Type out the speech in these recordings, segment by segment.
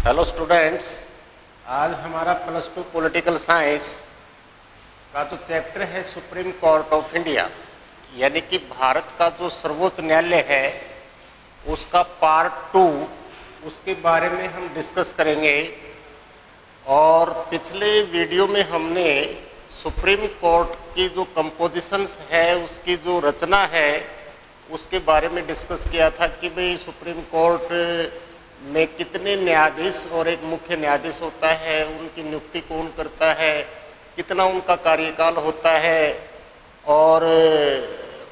Hello students, आज हमारा +2 political science का जो चैप्टर है सुप्रीम कोर्ट ऑफ इंडिया, यानी कि भारत का जो सर्वोच्च न्यायालय है उसका पार्ट 2, उसके बारे में हम डिस्कस करेंगे। और पिछले वीडियो में हमने सुप्रीम कोर्ट की जो कंपोजिशंस है, उसकी जो रचना है, उसके बारे में डिस्कस किया था कि भाई सुप्रीम कोर्ट में कितने न्यायाधीश और एक मुख्य न्यायाधीश होता है, उनकी नियुक्ति कौन करता है, कितना उनका कार्यकाल होता है और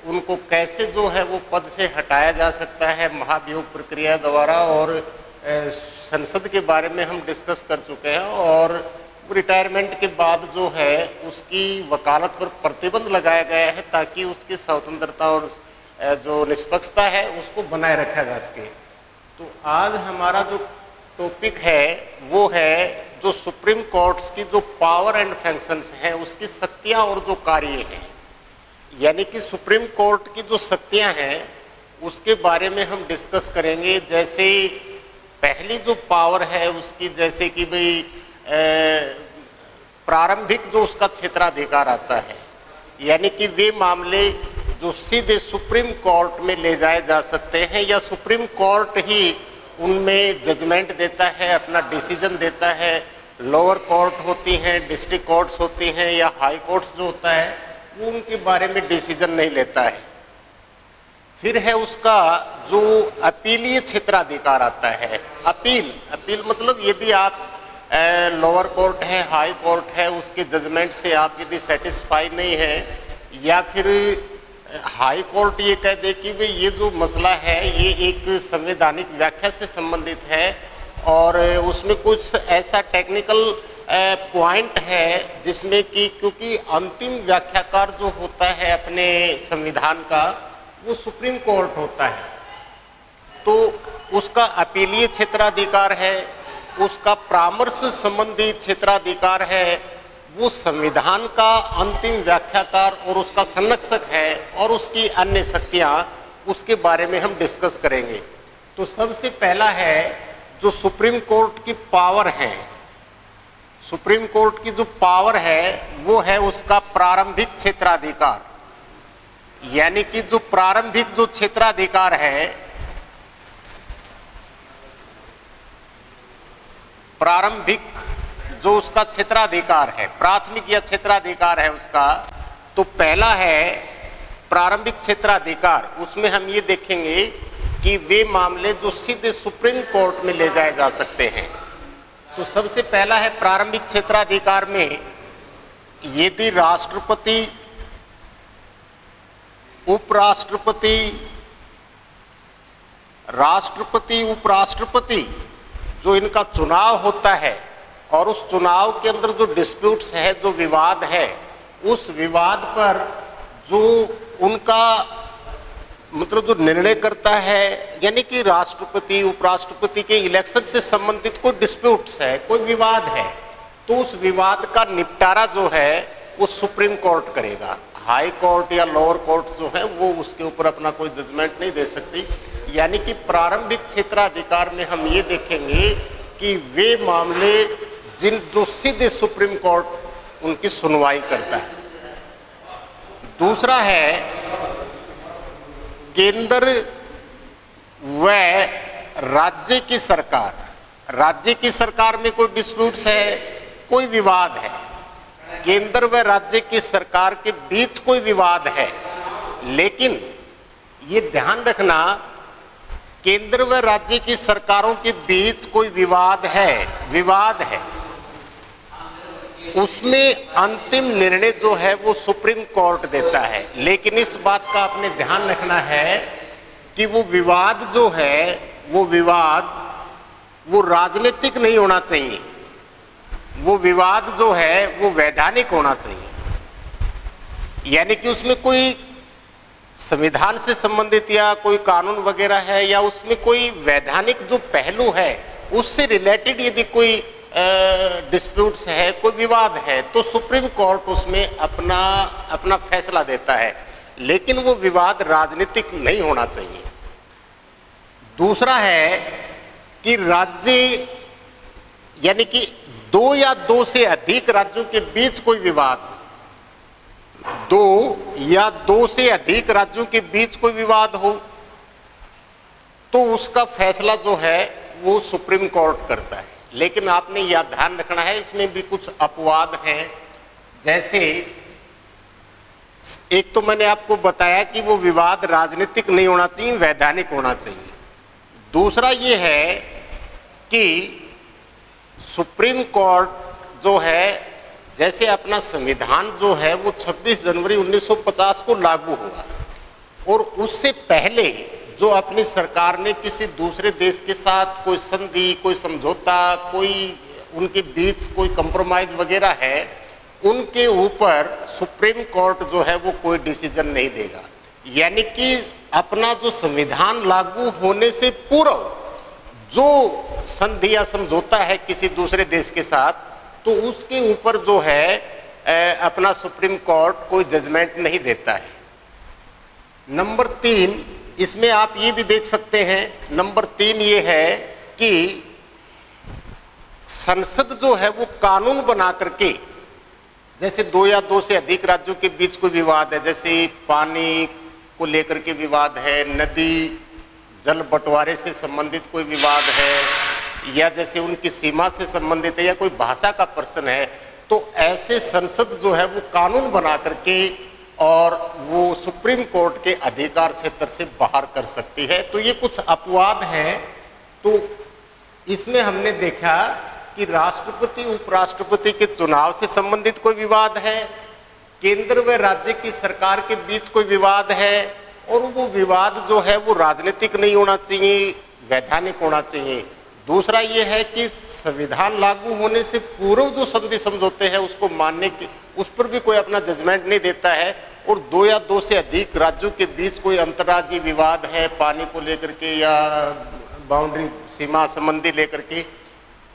उनको कैसे जो है वो पद से हटाया जा सकता है महाभियोग प्रक्रिया द्वारा। और संसद के बारे में हम डिस्कस कर चुके हैं और रिटायरमेंट के बाद जो है उसकी वकालत पर प्रतिबंध लगाया गया है ताकि उसकी स्वतंत्रता और जो निष्पक्षता है उसको बनाए रखा जा सके। तो आज हमारा जो टॉपिक है वो है जो सुप्रीम कोर्ट्स की जो पावर एंड फंक्शंस हैं, उसकी शक्तियां और जो कार्य हैं, यानी कि सुप्रीम कोर्ट की जो शक्तियां हैं उसके बारे में हम डिस्कस करेंगे। जैसे पहली जो पावर है उसकी, जैसे कि भाई प्रारंभिक जो उसका क्षेत्राधिकार आता है, यानी कि वे मामले जो सीधे सुप्रीम कोर्ट में ले जाए जा सकते हैं या सुप्रीम कोर्ट ही उनमें जजमेंट देता है, अपना डिसीजन देता है। लोअर कोर्ट होती हैं, डिस्ट्रिक्ट कोर्ट्स होती हैं या हाई कोर्ट्स जो होता है वो उनके बारे में डिसीजन नहीं लेता है। फिर है उसका जो अपीलीय क्षेत्राधिकार आता है। अपील मतलब यदि आप लोअर कोर्ट है, हाई कोर्ट है, उसके जजमेंट से आप यदि सेटिस्फाई नहीं है या फिर हाई कोर्ट ये कह दे कि भाई ये जो मसला है ये एक संवैधानिक व्याख्या से संबंधित है और उसमें कुछ ऐसा टेक्निकल पॉइंट है जिसमें कि क्योंकि अंतिम व्याख्याकार जो होता है अपने संविधान का वो सुप्रीम कोर्ट होता है, तो उसका अपीलीय क्षेत्राधिकार है, उसका परामर्श संबंधी क्षेत्राधिकार है, वो संविधान का अंतिम व्याख्याकार और उसका संरक्षक है और उसकी अन्य शक्तियां, उसके बारे में हम डिस्कस करेंगे। तो सबसे पहला है जो सुप्रीम कोर्ट की पावर है, सुप्रीम कोर्ट की जो पावर है वो है उसका प्रारंभिक क्षेत्राधिकार, यानी कि जो प्रारंभिक जो क्षेत्राधिकार है, प्रारंभिक जो उसका क्षेत्राधिकार है, प्राथमिक या क्षेत्राधिकार है उसका, तो पहला है प्रारंभिक क्षेत्राधिकार। उसमें हम ये देखेंगे कि वे मामले जो सीधे सुप्रीम कोर्ट में ले जाए जा सकते हैं। तो सबसे पहला है प्रारंभिक क्षेत्राधिकार में यदि राष्ट्रपति, उपराष्ट्रपति, राष्ट्रपति, उपराष्ट्रपति जो इनका चुनाव होता है और उस चुनाव के अंदर जो डिस्प्यूट्स है, जो विवाद है, उस विवाद पर जो उनका मतलब जो निर्णय करता है, यानी कि राष्ट्रपति उपराष्ट्रपति के इलेक्शन से संबंधित कोई डिस्प्यूट्स है, कोई विवाद है, तो उस विवाद का निपटारा जो है वो सुप्रीम कोर्ट करेगा। हाई कोर्ट या लोअर कोर्ट जो है वो उसके ऊपर अपना कोई जजमेंट नहीं दे सकती। यानी कि प्रारंभिक क्षेत्राधिकार में हम ये देखेंगे कि वे मामले जो सीधे सुप्रीम कोर्ट उनकी सुनवाई करता है। दूसरा है केंद्र व राज्य की सरकार। राज्य की सरकार में कोई डिस्प्यूट्स है, कोई विवाद है, केंद्र व राज्य की सरकार के बीच कोई विवाद है, लेकिन ये ध्यान रखना केंद्र व राज्य की सरकारों के बीच कोई विवाद है, उसमें अंतिम निर्णय जो है वो सुप्रीम कोर्ट देता है। लेकिन इस बात का आपने ध्यान रखना है कि वो विवाद जो है वो राजनीतिक नहीं होना चाहिए, वो विवाद जो है वो वैधानिक होना चाहिए। यानी कि उसमें कोई संविधान से संबंधित या कोई कानून वगैरह है या उसमें कोई वैधानिक जो पहलू है उससे रिलेटेड यदि कोई डिस्प्यूट्स है, कोई विवाद है, तो सुप्रीम कोर्ट उसमें अपना फैसला देता है, लेकिन वो विवाद राजनीतिक नहीं होना चाहिए। दूसरा है कि राज्य यानी कि दो या दो से अधिक राज्यों के बीच कोई विवाद, दो या दो से अधिक राज्यों के बीच कोई विवाद हो तो उसका फैसला जो है वो सुप्रीम कोर्ट करता है। लेकिन आपने यह ध्यान रखना है, इसमें भी कुछ अपवाद हैं। जैसे एक तो मैंने आपको बताया कि वो विवाद राजनीतिक नहीं होना चाहिए, वैधानिक होना चाहिए। दूसरा ये है कि सुप्रीम कोर्ट जो है, जैसे अपना संविधान जो है वो 26 जनवरी 1950 को लागू हुआ और उससे पहले जो अपनी सरकार ने किसी दूसरे देश के साथ कोई संधि, कोई समझौता, कोई उनके बीच कोई कंप्रोमाइज वगैरह है, उनके ऊपर सुप्रीम कोर्ट जो है वो कोई डिसीजन नहीं देगा। यानी कि अपना जो संविधान लागू होने से पूर्व जो संधि या समझौता है किसी दूसरे देश के साथ, तो उसके ऊपर जो है अपना सुप्रीम कोर्ट कोई जजमेंट नहीं देता है। नंबर 3, इसमें आप ये भी देख सकते हैं, नंबर 3 ये है कि संसद जो है वो कानून बना करके, जैसे दो या दो से अधिक राज्यों के बीच कोई विवाद है, जैसे पानी को लेकर के विवाद है, नदी जल बंटवारे से संबंधित कोई विवाद है, या जैसे उनकी सीमा से संबंधित है, या कोई भाषा का प्रश्न है, तो ऐसे संसद जो है वो कानून बना करके और वो सुप्रीम कोर्ट के अधिकार क्षेत्र से बाहर कर सकती है। तो ये कुछ अपवाद हैं। तो इसमें हमने देखा कि राष्ट्रपति उपराष्ट्रपति के चुनाव से संबंधित कोई विवाद है, केंद्र व राज्य की सरकार के बीच कोई विवाद है, और वो विवाद जो है वो राजनीतिक नहीं होना चाहिए, वैधानिक होना चाहिए। दूसरा ये है कि संविधान लागू होने से पूर्व जो संधि समझौते हैं उसको मानने की, उस पर भी कोई अपना जजमेंट नहीं देता है। और दो या दो से अधिक राज्यों के बीच कोई अंतर्राज्यीय विवाद है पानी को लेकर के या बाउंड्री सीमा संबंधी लेकर के,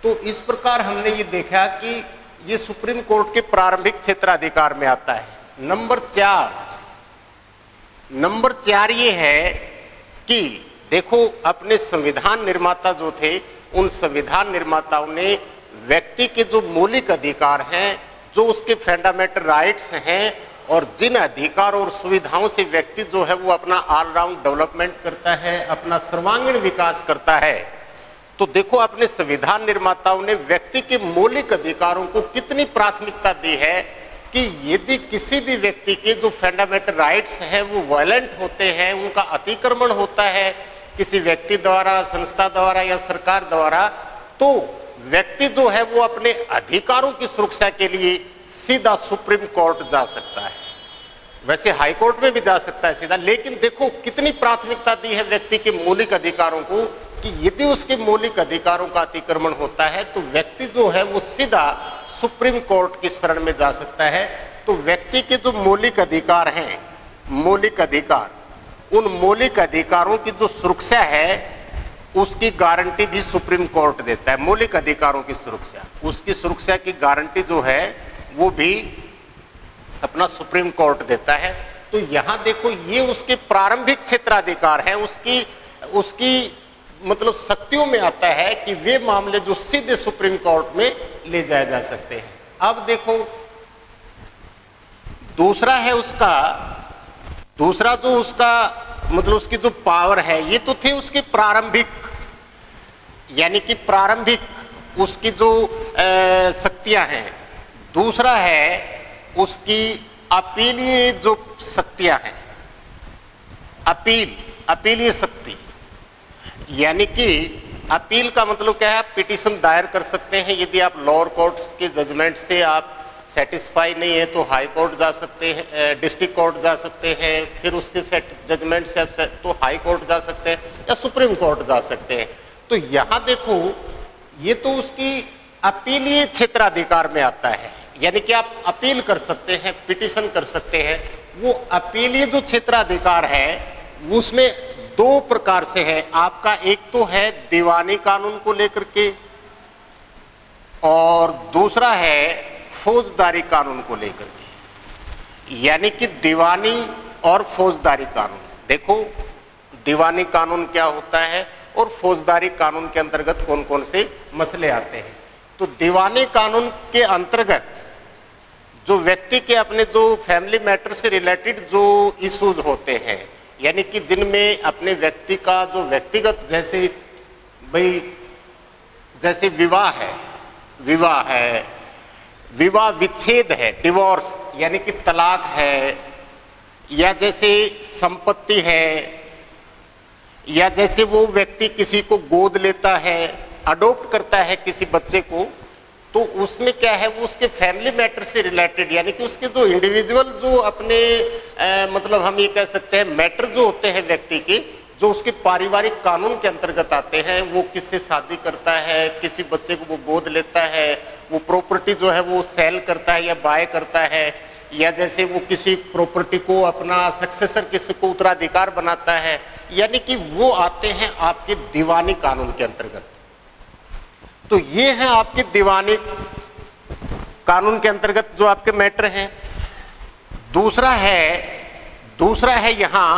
तो इस प्रकार हमने ये देखा कि ये सुप्रीम कोर्ट के प्रारंभिक क्षेत्राधिकार में आता है। नंबर 4 ये है कि देखो, अपने संविधान निर्माता जो थे, उन संविधान निर्माताओं ने व्यक्ति के जो मौलिक अधिकार हैं, जो उसके फंडामेंटल राइट्स हैं, और जिन अधिकार और सुविधाओं से व्यक्ति जो है वो अपना ऑलराउंड डेवलपमेंट करता है, अपना सर्वांगीण विकास करता है, तो देखो अपने संविधान निर्माताओं ने व्यक्ति के मौलिक अधिकारों को कितनी प्राथमिकता दी है कि यदि किसी भी व्यक्ति के जो फंडामेंटल राइट्स हैं वो वायलेंट होते हैं, उनका अतिक्रमण होता है किसी व्यक्ति द्वारा, संस्था द्वारा या सरकार द्वारा, तो व्यक्ति जो है वो अपने अधिकारों की सुरक्षा के लिए सीधा सुप्रीम कोर्ट जा सकता है। वैसे हाई कोर्ट में भी जा सकता है सीधा, लेकिन देखो कितनी प्राथमिकता दी है व्यक्ति के मौलिक अधिकारों को कि यदि उसके मौलिक अधिकारों का अतिक्रमण होता है तो व्यक्ति जो है वो सीधा सुप्रीम कोर्ट की शरण में जा सकता है। तो व्यक्ति के जो मौलिक अधिकार हैं, मौलिक अधिकार, उन मौलिक अधिकारों की जो सुरक्षा है उसकी गारंटी भी सुप्रीम कोर्ट देता है। मौलिक अधिकारों की सुरक्षा, उसकी सुरक्षा की गारंटी जो है वो भी अपना सुप्रीम कोर्ट देता है। तो यहाँ देखो ये उसके प्रारंभिक क्षेत्राधिकार है, उसकी मतलब शक्तियों में आता है कि वे मामले जो सीधे सुप्रीम कोर्ट में ले जाए जा सकते हैं। अब देखो दूसरा है उसका, दूसरा जो उसका मतलब उसकी जो पावर है, ये तो थे उसके प्रारंभिक, यानी कि प्रारंभिक उसकी जो शक्तियां हैं। दूसरा है उसकी अपीलीय जो शक्तियां हैं, अपीलीय शक्ति, यानी कि अपील का मतलब क्या है, पिटीशन दायर कर सकते हैं। यदि आप लोअर कोर्ट्स के जजमेंट से आप सेटिस्फाई नहीं है तो हाई कोर्ट जा सकते हैं, डिस्ट्रिक्ट कोर्ट जा सकते हैं, फिर उसके जजमेंट से तो हाई कोर्ट जा सकते हैं या सुप्रीम कोर्ट जा सकते हैं। तो यहाँ देखो ये तो उसकी अपीलीय क्षेत्राधिकार में आता है, यानी कि आप अपील कर सकते हैं, पिटीशन कर सकते हैं। वो अपीलीय जो क्षेत्राधिकार है उसमें दो प्रकार से है आपका, एक तो है दीवानी कानून को लेकर के और दूसरा है फौजदारी कानून को लेकर के। यानी कि दीवानी और फौजदारी कानून, देखो दीवानी कानून क्या होता है और फौजदारी कानून के अंतर्गत कौन कौन से मसले आते हैं। तो दीवानी कानून के अंतर्गत जो व्यक्ति के अपने जो फैमिली मैटर से रिलेटेड जो इश्यूज होते हैं, यानी कि जिनमें अपने व्यक्ति का जो व्यक्तिगत, जैसे भाई जैसे विवाह विच्छेद है, डिवोर्स यानी कि तलाक है, या जैसे संपत्ति है, या जैसे वो व्यक्ति किसी को गोद लेता है, अडॉप्ट करता है किसी बच्चे को, तो उसमें क्या है, वो उसके फैमिली मैटर से रिलेटेड, यानी कि उसके जो इंडिविजुअल जो अपने मतलब हम ये कह सकते हैं मैटर जो होते हैं व्यक्ति के, जो उसके पारिवारिक कानून के अंतर्गत आते हैं, वो किससे शादी करता है, किसी बच्चे को वो गोद लेता है, वो प्रॉपर्टी जो है वो सेल करता है या बाय करता है, या जैसे वो किसी प्रॉपर्टी को अपना सक्सेसर किसी को उत्तराधिकार बनाता है, यानी कि वो आते हैं आपके दीवानी कानून के अंतर्गत। तो ये है आपके दीवानी कानून के अंतर्गत जो आपके मैटर हैं। दूसरा है यहां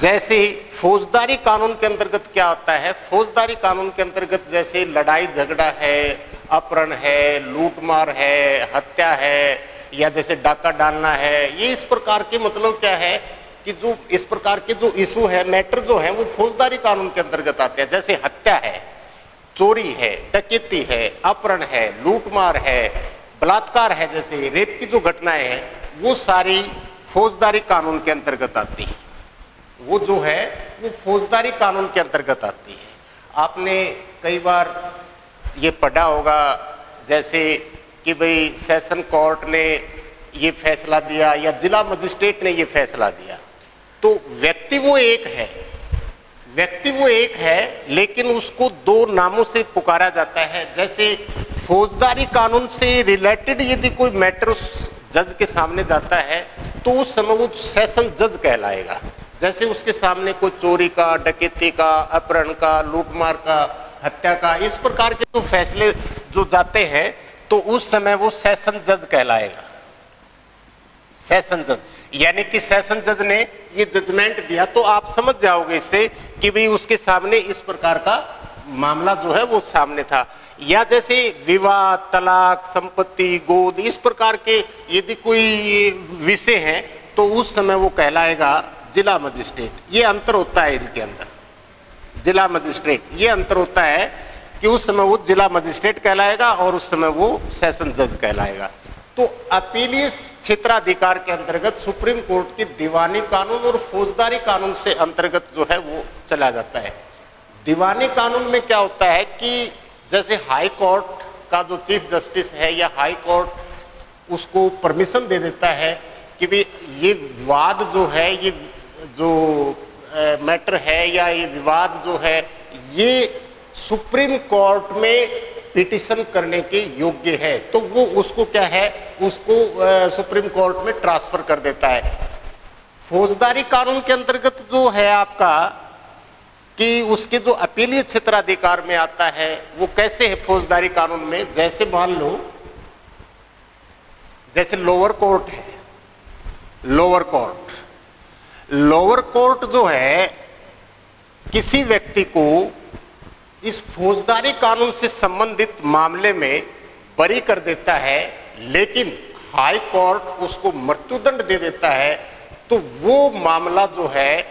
जैसे फौजदारी कानून के अंतर्गत क्या होता है, फौजदारी कानून के अंतर्गत जैसे लड़ाई झगड़ा है, अपहरण है, लूटमार है, हत्या है, या जैसे डाका डालना है, ये इस प्रकार के मतलब क्या है कि जो इस प्रकार के जो इशू है, मैटर जो है, वो फौजदारी कानून के अंतर्गत आते हैं। जैसे हत्या है, चोरी है, डकैती है, अपहरण है, लूटमार है, बलात्कार है, जैसे रेप की जो घटनाएं हैं, वो सारी फौजदारी कानून के अंतर्गत आती है। वो जो है वो फौजदारी कानून के अंतर्गत आती है। आपने कई बार ये पढ़ा होगा, जैसे कि भाई सेशन कोर्ट ने ये फैसला दिया या जिला मजिस्ट्रेट ने ये फैसला दिया, तो व्यक्ति वो एक है, लेकिन उसको दो नामों से पुकारा जाता है। जैसे फौजदारी कानून से रिलेटेड यदि कोई मैटर उस जज के सामने जाता है, तो उस समय वो सेशन जज कहलाएगा। जैसे उसके सामने कोई चोरी का, डकैती का, अपहरण का, लूटमार का, हत्या का, इस प्रकार के जो फैसले जो जाते हैं, तो उस समय वो सेशन जज कहलाएगा। सेशन जज यानी कि सेशन जज ने ये जजमेंट दिया, तो आप समझ जाओगे इससे कि भाई उसके सामने इस प्रकार का मामला जो है वो सामने था। या जैसे विवाह, तलाक, संपत्ति, गोद, इस प्रकार के यदि कोई विषय हैं, तो उस समय वो कहलाएगा जिला मजिस्ट्रेट। ये अंतर होता है इनके अंदर, जिला मजिस्ट्रेट, ये अंतर होता है कि उस समय वो जिला मजिस्ट्रेट कहलाएगा और उस समय वो सेशन जज कहलाएगा। तो अपीलीय क्षेत्राधिकार के अंतर्गत सुप्रीम कोर्ट की दीवानी कानून और फौजदारी कानून से अंतर्गत जो है वो चला जाता है। दीवानी कानून में क्या होता है कि जैसे हाई कोर्ट का जो चीफ जस्टिस है या हाई कोर्ट उसको परमिशन दे देता है कि भाई ये विवाद जो है, ये जो मैटर है या ये विवाद जो है, ये सुप्रीम कोर्ट में पिटिशन करने के योग्य है, तो वो उसको क्या है, उसको सुप्रीम कोर्ट में ट्रांसफर कर देता है। फौजदारी कानून के अंतर्गत जो है आपका कि उसके जो अपीलीय क्षेत्राधिकार में आता है, वो कैसे है फौजदारी कानून में, जैसे मान लो जैसे लोअर कोर्ट है, लोअर कोर्ट जो है किसी व्यक्ति को इस फौजदारी कानून से संबंधित मामले में बरी कर देता है, लेकिन हाई कोर्ट उसको मृत्युदंड दे देता है, तो वो मामला जो है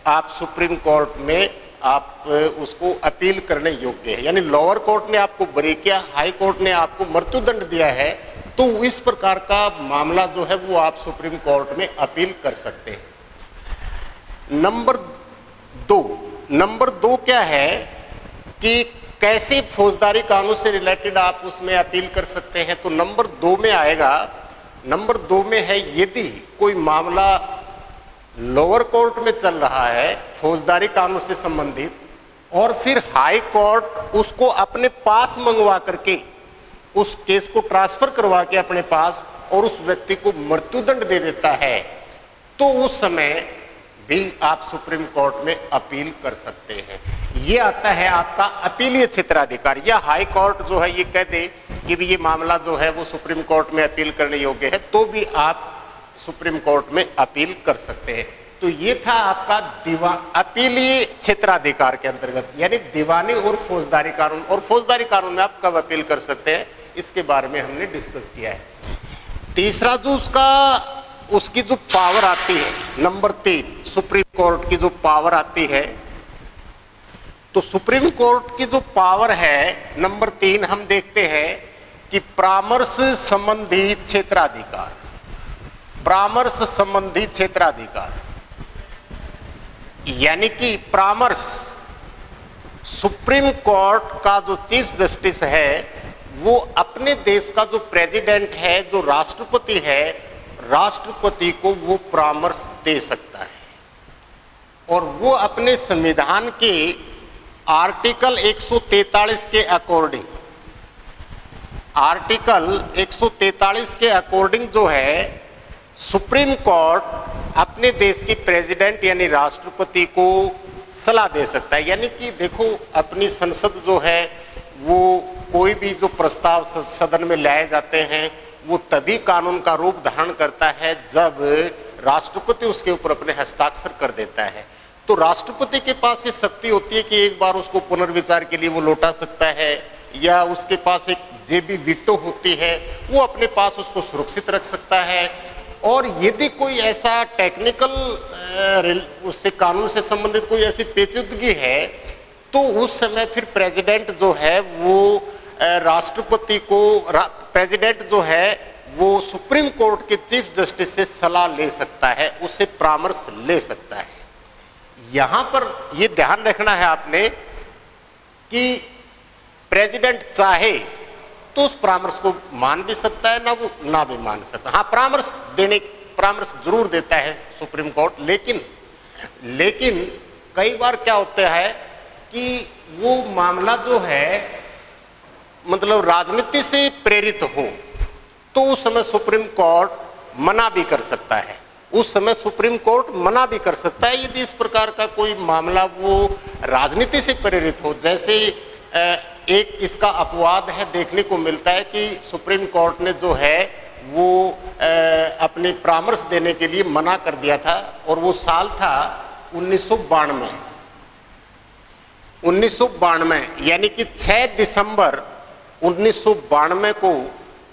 आप सुप्रीम कोर्ट में आप उसको अपील करने योग्य है। यानी लोअर कोर्ट ने आपको बरी किया, हाई कोर्ट ने आपको मृत्युदंड दिया है, तो इस प्रकार का मामला जो है वो आप सुप्रीम कोर्ट में अपील कर सकते हैं। नंबर दो क्या है कि कैसे फौजदारी कानून से रिलेटेड आप उसमें अपील कर सकते हैं, तो नंबर 2 में आएगा। नंबर 2 में है यदि कोई मामला लोअर कोर्ट में चल रहा है फौजदारी कानून से संबंधित, और फिर हाई कोर्ट उसको अपने पास मंगवा करके उस केस को ट्रांसफर करवा के अपने पास और उस व्यक्ति को मृत्युदंड दे देता है, तो उस समय भी आप सुप्रीम कोर्ट में अपील कर सकते हैं। ये आता है आपका अपीलीय क्षेत्राधिकार। या हाई कोर्ट जो है ये कह दे कि भी ये मामला जो है वो सुप्रीम कोर्ट में अपील करने योग्य है, तो भी आप सुप्रीम कोर्ट में अपील कर सकते हैं। तो ये था आपका अपीलीय क्षेत्राधिकार के अंतर्गत, यानी दीवानी और फौजदारी कानून। और फौजदारी कानून में आप कब अपील कर सकते हैं इसके बारे में हमने डिस्कस किया है। तीसरा जो उसकी जो पावर आती है, नंबर 3, सुप्रीम कोर्ट की जो पावर आती है, तो सुप्रीम कोर्ट की जो पावर है नंबर 3 हम देखते हैं कि परामर्श संबंधी क्षेत्राधिकार, परामर्श संबंधी क्षेत्राधिकार, यानी कि परामर्श, सुप्रीम कोर्ट का जो चीफ जस्टिस है वो अपने देश का जो प्रेसिडेंट है, जो राष्ट्रपति है, राष्ट्रपति को वो परामर्श दे सकता है। और वो अपने संविधान के आर्टिकल 143 के अकॉर्डिंग, आर्टिकल 143 के अकॉर्डिंग जो है सुप्रीम कोर्ट अपने देश के प्रेसिडेंट यानी राष्ट्रपति को सलाह दे सकता है। यानी कि देखो, अपनी संसद जो है वो कोई भी जो प्रस्ताव सदन में लाए जाते हैं वो तभी कानून का रूप धारण करता है जब राष्ट्रपति उसके ऊपर अपने हस्ताक्षर कर देता है। तो राष्ट्रपति के पास ये शक्ति होती है कि एक बार उसको पुनर्विचार के लिए वो लौटा सकता है, या उसके पास एक जेबी वीटो होती है, वो अपने पास उसको सुरक्षित रख सकता है। और यदि कोई ऐसा टेक्निकल उससे कानून से संबंधित कोई ऐसी पेचीदगी है तो उस समय फिर प्रेसिडेंट जो है वो राष्ट्रपति को, प्रेसिडेंट जो है वो सुप्रीम कोर्ट के चीफ जस्टिस से सलाह ले सकता है, उससे परामर्श ले सकता है। यहां पर ये ध्यान रखना है आपने कि प्रेसिडेंट चाहे तो उस परामर्श को मान भी सकता है, ना भी मान सकता। हाँ, परामर्श जरूर देता है सुप्रीम कोर्ट, लेकिन कई बार क्या होता है कि वो मामला जो है मतलब राजनीति से प्रेरित हो तो उस समय सुप्रीम कोर्ट मना भी कर सकता है, उस समय सुप्रीम कोर्ट मना भी कर सकता है यदि इस प्रकार का कोई मामला वो राजनीति से प्रेरित हो। जैसे एक इसका अपवाद है, देखने को मिलता है कि सुप्रीम कोर्ट ने जो है वो अपने परामर्श देने के लिए मना कर दिया था, और वो साल था 1992, यानी कि 6 दिसंबर 1992 को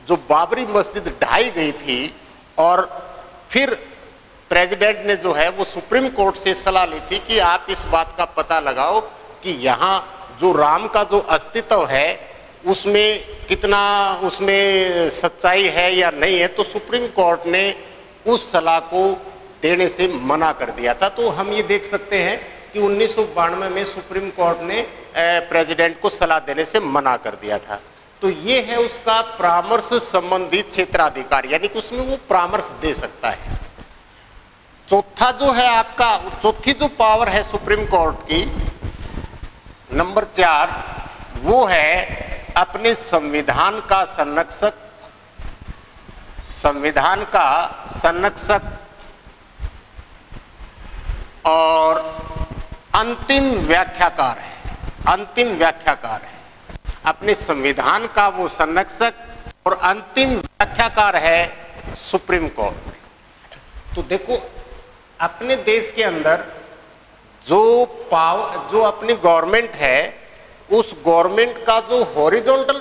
जो बाबरी मस्जिद ढाई गई थी, और फिर प्रेसिडेंट ने जो है वो सुप्रीम कोर्ट से सलाह ली थी कि आप इस बात का पता लगाओ कि यहाँ जो राम का जो अस्तित्व है उसमें कितना उसमें सच्चाई है या नहीं है। तो सुप्रीम कोर्ट ने उस सलाह को देने से मना कर दिया था। तो हम ये देख सकते हैं कि 1992 में सुप्रीम कोर्ट ने प्रेसिडेंट को सलाह देने से मना कर दिया था। तो ये है उसका परामर्श संबंधी क्षेत्राधिकार, यानी कि उसमें वो परामर्श दे सकता है। चौथा जो है आपका, चौथी जो पावर है सुप्रीम कोर्ट की, नंबर 4, वो है अपने संविधान का संरक्षक, संविधान का संरक्षक और अंतिम व्याख्याकार है, अंतिम व्याख्याकार है। अपने संविधान का वो संरक्षक और अंतिम व्याख्याकार है सुप्रीम कोर्ट। तो देखो, अपने देश के अंदर जो अपनी गवर्नमेंट है, उस गवर्नमेंट का जो हॉरिजॉन्टल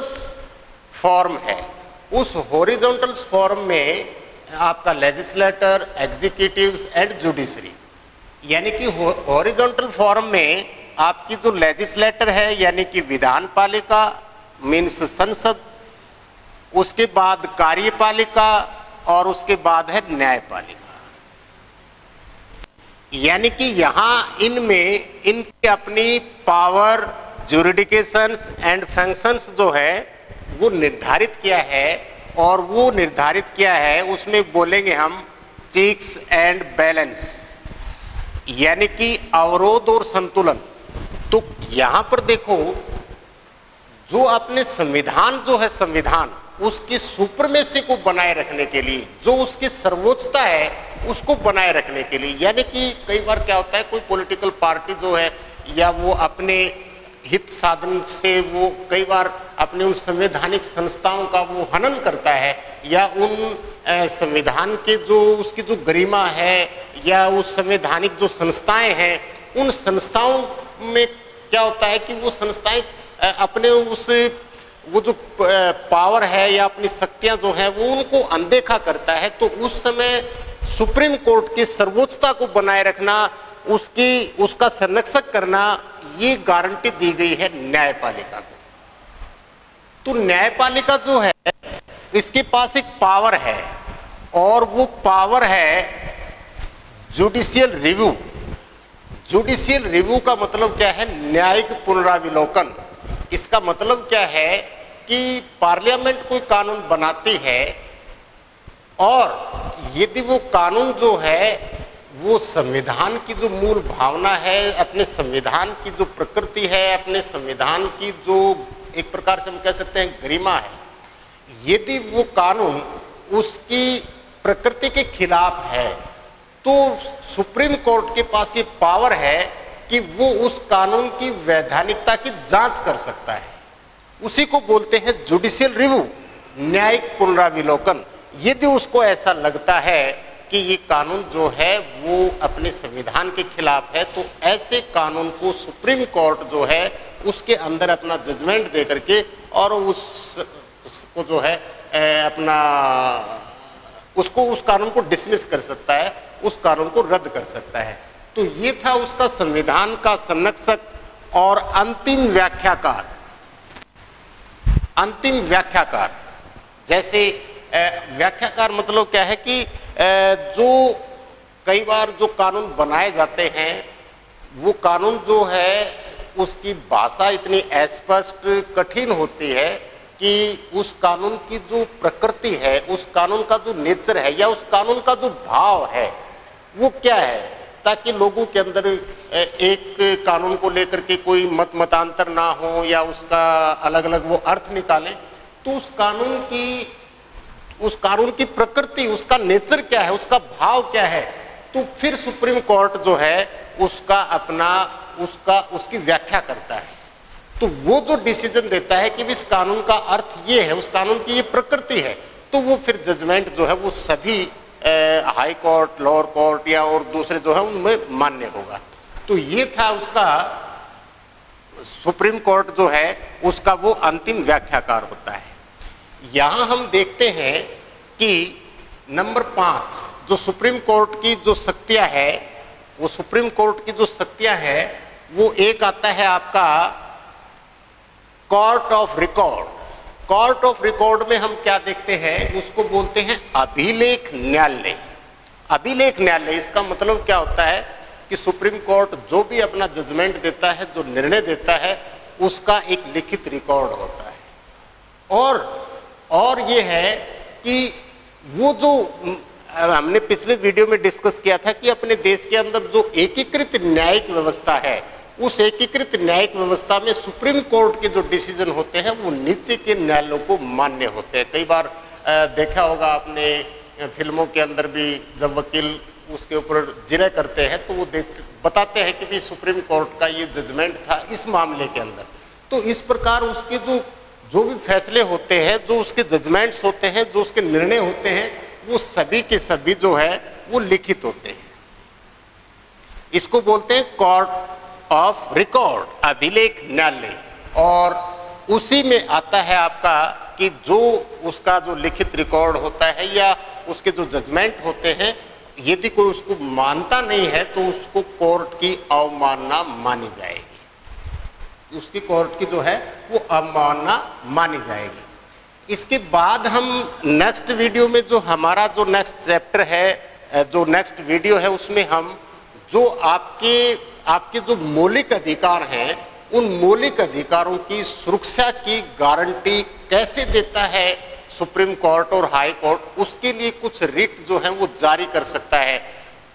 फॉर्म है, उस हॉरिजॉन्टल फॉर्म में आपका लेजिस्लेटर, एग्जीक्यूटिव्स एंड जुडिशरी, यानी कि हॉरिजॉन्टल फॉर्म में आपकी जो लेजिस्लेटर है यानी कि विधान पालिका मीन्स संसद, उसके बाद कार्यपालिका और उसके बाद है न्यायपालिका। यानी कि यहाँ इनमें इनकी अपनी पावर, ज्यूरिडिकेशंस एंड फंक्शंस जो है वो निर्धारित किया है, और वो निर्धारित किया है उसमें बोलेंगे हम चेक्स एंड बैलेंस, यानी कि अवरोध और संतुलन। तो यहाँ पर देखो, जो अपने संविधान जो है, संविधान उसकी सुप्रीमेसी को बनाए रखने के लिए, जो उसकी सर्वोच्चता है उसको बनाए रखने के लिए, यानी कि कई बार क्या होता है, कोई पॉलिटिकल पार्टी जो है या वो अपने हित साधन से वो कई बार अपने उन संवैधानिक संस्थाओं का वो हनन करता है, या उन संविधान के जो उसकी जो गरिमा है या उस संवैधानिक जो संस्थाएं हैं, उन संस्थाओं में क्या होता है कि वो संस्थाएं अपने वो जो पावर है या अपनी शक्तियां जो हैं वो उनको अनदेखा करता है, तो उस समय सुप्रीम कोर्ट की सर्वोच्चता को बनाए रखना, उसका संरक्षक करना, ये गारंटी दी गई है न्यायपालिका को। तो न्यायपालिका जो है इसके पास एक पावर है, और वो पावर है जुडिशियल रिव्यू। जुडिशियल रिव्यू का मतलब क्या है? न्यायिक पुनराविलोकन। इसका मतलब क्या है कि पार्लियामेंट कोई कानून बनाती है, और यदि वो कानून जो है वो संविधान की जो मूल भावना है, अपने संविधान की जो प्रकृति है, अपने संविधान की जो एक प्रकार से हम कह सकते हैं गरिमा है, यदि वो कानून उसकी प्रकृति के खिलाफ है, तो सुप्रीम कोर्ट के पास ये पावर है कि वो उस कानून की वैधानिकता की जांच कर सकता है। उसी को बोलते हैं जुडिशियल रिव्यू, न्यायिक पुनराविलोकन। यदि उसको ऐसा लगता है कि ये कानून जो है वो अपने संविधान के खिलाफ है, तो ऐसे कानून को सुप्रीम कोर्ट जो है उसके अंदर अपना जजमेंट दे करके और उसको जो है अपना उस कानून को डिसमिस कर सकता है, उस कानून को रद्द कर सकता है। तो ये था उसका संविधान का संरक्षक और अंतिम व्याख्याकार। अंतिम व्याख्याकार, जैसे व्याख्याकार मतलब क्या है कि जो कई बार जो कानून बनाए जाते हैं वो कानून जो है उसकी भाषा इतनी अस्पष्ट कठिन होती है कि उस कानून की जो प्रकृति है, उस कानून का जो नेचर है या उस कानून का जो भाव है वो क्या है, ताकि लोगों के अंदर एक कानून को लेकर के कोई मतांतर ना हो या उसका अलग अलग वो अर्थ निकालें। तो उस कानून की प्रकृति, उसका नेचर क्या है, उसका भाव क्या है, तो फिर सुप्रीम कोर्ट जो है उसकी व्याख्या करता है। तो वो जो डिसीजन देता है कि इस कानून का अर्थ ये है, उस कानून की ये प्रकृति है, तो वो फिर जजमेंट जो है वो सभी हाई कोर्ट, लोअर कोर्ट या और दूसरे जो है उनमें मान्य होगा। तो ये था उसका सुप्रीम कोर्ट जो है उसका वो अंतिम व्याख्याकार होता है। यहां हम देखते हैं कि नंबर 5 जो सुप्रीम कोर्ट की जो शक्तियां है, वो सुप्रीम कोर्ट की जो शक्तियां है वो एक आता है आपका court of record. Court of record में हम क्या देखते हैं, उसको बोलते हैं अभिलेख न्यायालय। अभिलेख न्यायालय इसका मतलब क्या होता है कि सुप्रीम कोर्ट जो भी अपना जजमेंट देता है, जो निर्णय देता है, उसका एक लिखित रिकॉर्ड होता है। और ये है कि वो जो हमने पिछले वीडियो में डिस्कस किया था कि अपने देश के अंदर जो एकीकृत न्यायिक व्यवस्था है, उस एकीकृत न्यायिक व्यवस्था में सुप्रीम कोर्ट के जो डिसीजन होते हैं वो नीचे के न्यायालयों को मान्य होते हैं। कई बार देखा होगा आपने फिल्मों के अंदर भी, जब वकील उसके ऊपर जिरह करते हैं तो वो बताते हैं कि भी सुप्रीम कोर्ट का ये जजमेंट था इस मामले के अंदर। तो इस प्रकार उसके जो भी फैसले होते हैं, जो उसके जजमेंट्स होते हैं, जो उसके निर्णय होते हैं, वो सभी के सभी जो है वो लिखित होते हैं। इसको बोलते हैं कोर्ट ऑफ रिकॉर्ड, अभिलेख न्यायालय। और उसी में आता है आपका कि जो उसका जो लिखित रिकॉर्ड होता है या उसके जो जजमेंट होते हैं, यदि कोई उसको मानता नहीं है तो उसको कोर्ट की अवमानना मानी जाएगी, उसकी कोर्ट की जो है वो अवमानना मानी जाएगी। इसके बाद हम नेक्स्ट वीडियो में जो हमारा जो नेक्स्ट चैप्टर है, जो नेक्स्ट वीडियो है, उसमें हम जो आपके जो मौलिक अधिकार हैं, उन मौलिक अधिकारों की सुरक्षा की गारंटी कैसे देता है सुप्रीम कोर्ट और हाई कोर्ट, उसके लिए कुछ रिट जो है वो जारी कर सकता है।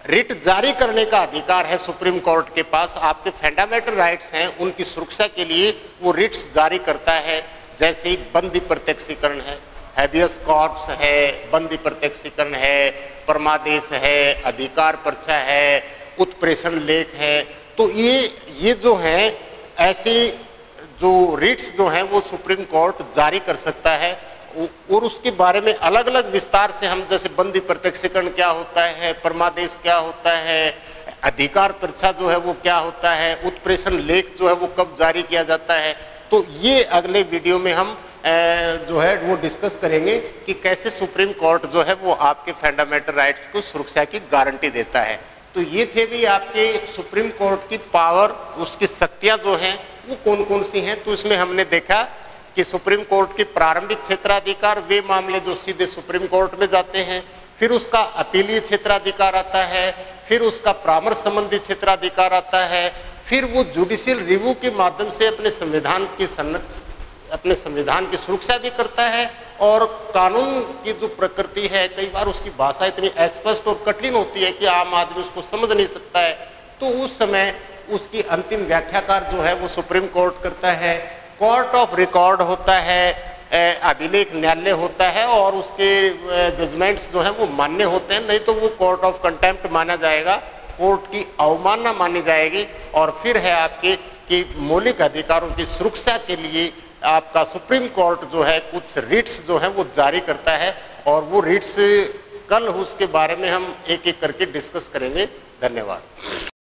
रिट जारी करने का अधिकार है सुप्रीम कोर्ट के पास। आपके फंडामेंटल राइट्स हैं, उनकी सुरक्षा के लिए वो रिट्स जारी करता है। जैसे बंदी प्रत्यक्षीकरण है, हैबियस कॉर्पस है, बंदी प्रत्यक्षीकरण है, परमादेश है, अधिकार पर्चा है, उत्प्रेषण लेख है। तो ये जो हैं ऐसी जो रिट्स जो हैं वो सुप्रीम कोर्ट जारी कर सकता है। और उसके बारे में अलग अलग विस्तार से हम, जैसे बंदी प्रत्यक्षीकरण क्या होता है, परमादेश क्या होता है, अधिकार पर्चा जो है वो क्या होता है, उत्प्रेषण लेख जो है वो कब जारी किया जाता है, तो ये अगले वीडियो में हम जो है वो डिस्कस करेंगे कि कैसे सुप्रीम कोर्ट जो है वो आपके फंडामेंटल राइट्स को सुरक्षा की गारंटी देता है। तो ये थे भी आपके सुप्रीम कोर्ट की पावर, उसकी शक्तियां जो हैं वो कौन कौन सी हैं। तो इसमें हमने देखा कि सुप्रीम कोर्ट की प्रारंभिक क्षेत्राधिकार, वे मामले जो सीधे सुप्रीम कोर्ट में जाते हैं, फिर उसका अपीलीय क्षेत्राधिकार आता है, फिर उसका परामर्श संबंधी क्षेत्राधिकार आता है, फिर वो जुडिशियल रिव्यू के माध्यम से अपने संविधान की सुरक्षा भी करता है। और कानून की जो प्रकृति है, कई बार उसकी भाषा इतनी अस्पष्ट और कठिन होती है कि आम आदमी उसको समझ नहीं सकता है, तो उस समय उसकी अंतिम व्याख्याकार जो है वो सुप्रीम कोर्ट करता है। कोर्ट ऑफ रिकॉर्ड होता है, अभिलेख न्यायालय होता है, और उसके जजमेंट्स जो हैं वो मान्य होते हैं, नहीं तो वो कोर्ट ऑफ कंटेम्प्ट माना जाएगा, कोर्ट की अवमानना मानी जाएगी। और फिर है आपके कि मौलिक अधिकारों की सुरक्षा के लिए आपका सुप्रीम कोर्ट जो है कुछ रिट्स जो है वो जारी करता है, और वो रिट्स कल उसके बारे में हम एक एक करके डिस्कस करेंगे। धन्यवाद।